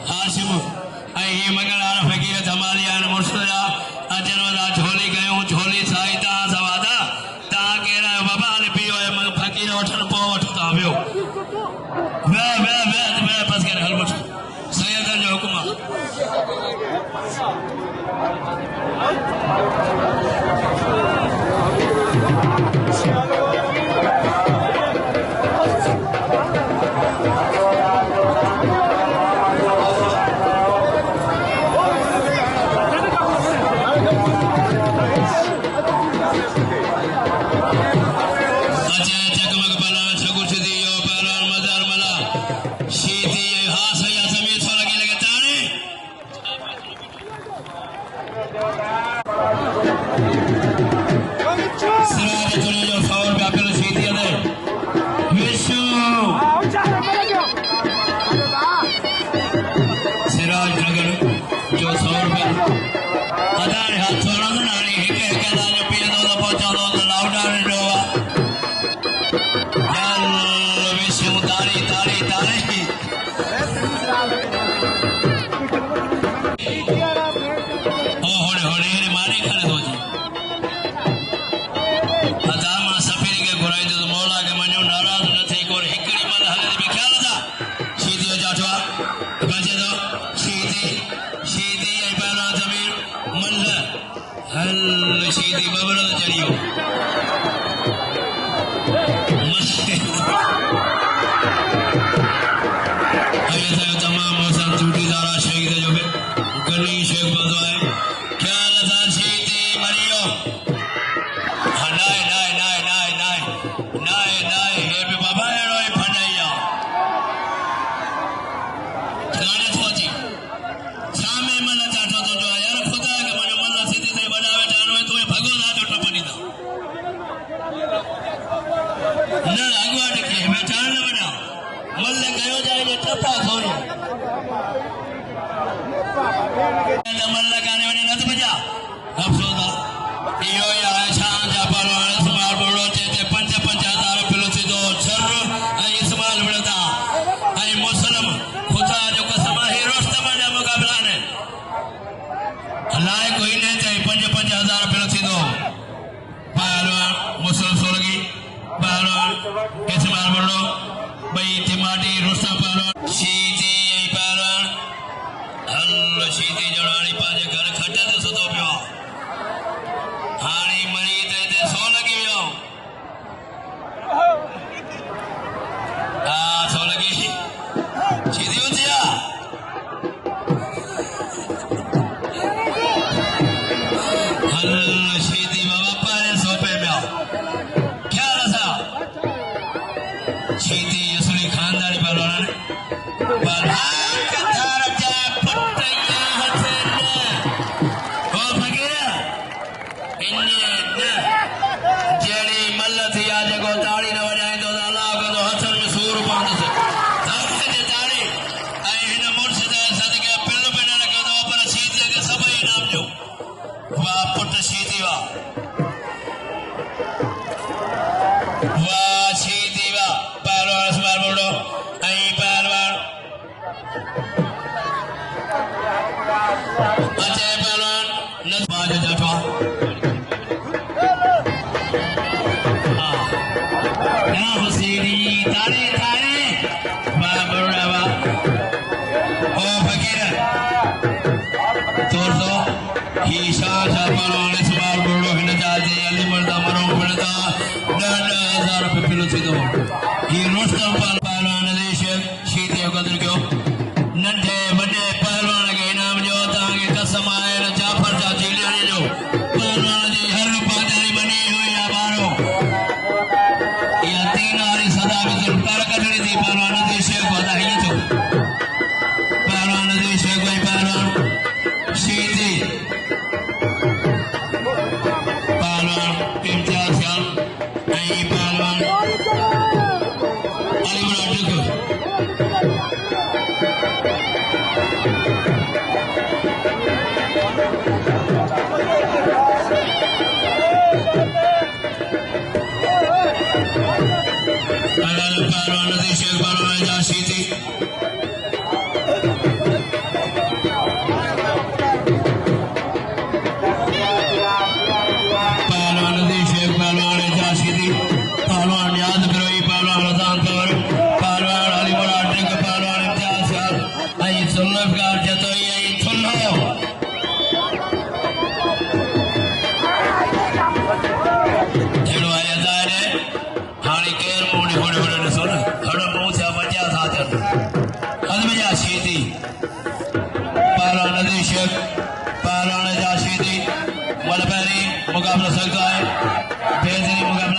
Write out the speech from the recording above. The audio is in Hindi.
हाशिम आई मगर आर फकीर धमालियान मुर्सदा अजनोदा झोली गयो झोली साईता सवादा ता केरा बाबा ने पियो मग फकीर उठन पो उठता आव्यो वे बस कर हल उठ सैयद जो हुक्म शीदी बबल चढ़ियो तमाम मौसम चूटीदारा शहीद जो गनी शेख बजवाए ख्याल था शीदी मरियो नाय नाय नाय नाय नाय नाय नाय हे भी बाबा एड़ो ही फटाइया गाने सोची सामे मन चाटो तो जो यार खुदा के मन मन सीधी से बनावे जानो है तुम्हें भगोना जो टपनी दा न अगवा के बेचान न बना मल्ल गयो जाए जे टपा सोनी मल्ल गाने में न बजा अफसोदा यो या शाह जाफर वाले समाल बोलो चे 5,000 फिलोसी दो सर इस्माइल बड़दा आई मुस्लिम खुदा जो कसम है रोस्तम ने मुकाबला ने अल्लाह कोई नहीं चाहिए 5,000 फिलोसी दो पहलवान मुस्लिम सोलगी पहलवान इस्माइल बड़ो भाई तिमाटी रोस्ता पहलवान शीदी पहलवान हल्लो शीदी जड़ानी पाजे घर खटे तो सदो पियो हानी मरी ते सोलगी पियो सोलगी शीदी उतिया हल्लो शीदी बाबा पारे सोपे पियो क्या रसा शीदी यसुली खानदानी पहलवान पहलवान कथार जाए पुट्टैया हसन ओ फकीर इन्ने न जेड़ी मल्ल थी आज को ताड़ी न वजाए तो अल्लाह को तो हसन में सूर पांद से ताड़ी जे ताड़ी आई हिन मुर्शिद सदके पिल पे न रखो तो पर शीदी के सब इनाम जो वाह पुट शीदी वाह शीदी वाह पहलवान स्मार बोलो आई पहलवान अच्छे पहलवान नजबाज जाफा या हुसैनी तारे तारे बाबरा बा ओ फकीर तोर दो ही शाह पहलवान स्मार बोलो हिन जाजे अली मर्दा मरो पड़ता 10,000 रुपए किलो थी दो ही रोस्टम पहलवान देश शीदी कदर क्यों नंढे वॾे पहलवान के इनाम जो ताके कसम आए जाफर जा जीलानी जो पहलवान जी हर पाजारी बनी हुई है बारो या 3 आरी सदा में जुल्फार कटनी थी पहलवान देश को दाई जो पहलवान देश कोई पहलवान शीदी पहलवान इम्तियाज खान आई पहलवान अली बड़ा टिको पहलवान देश पहलवान जा शीदी सुल्लभकार जतोई आई थुल्लो हेड़ो आया दारे हानी केर मोड़ी होड़े होड़े ने सुन हड़ो पहुंचा बचा था जन अदम जा शीती पारा नदी शेख पारा जा शीती मलबरी मुकाबला सकता है बेहतरीन मुकाबला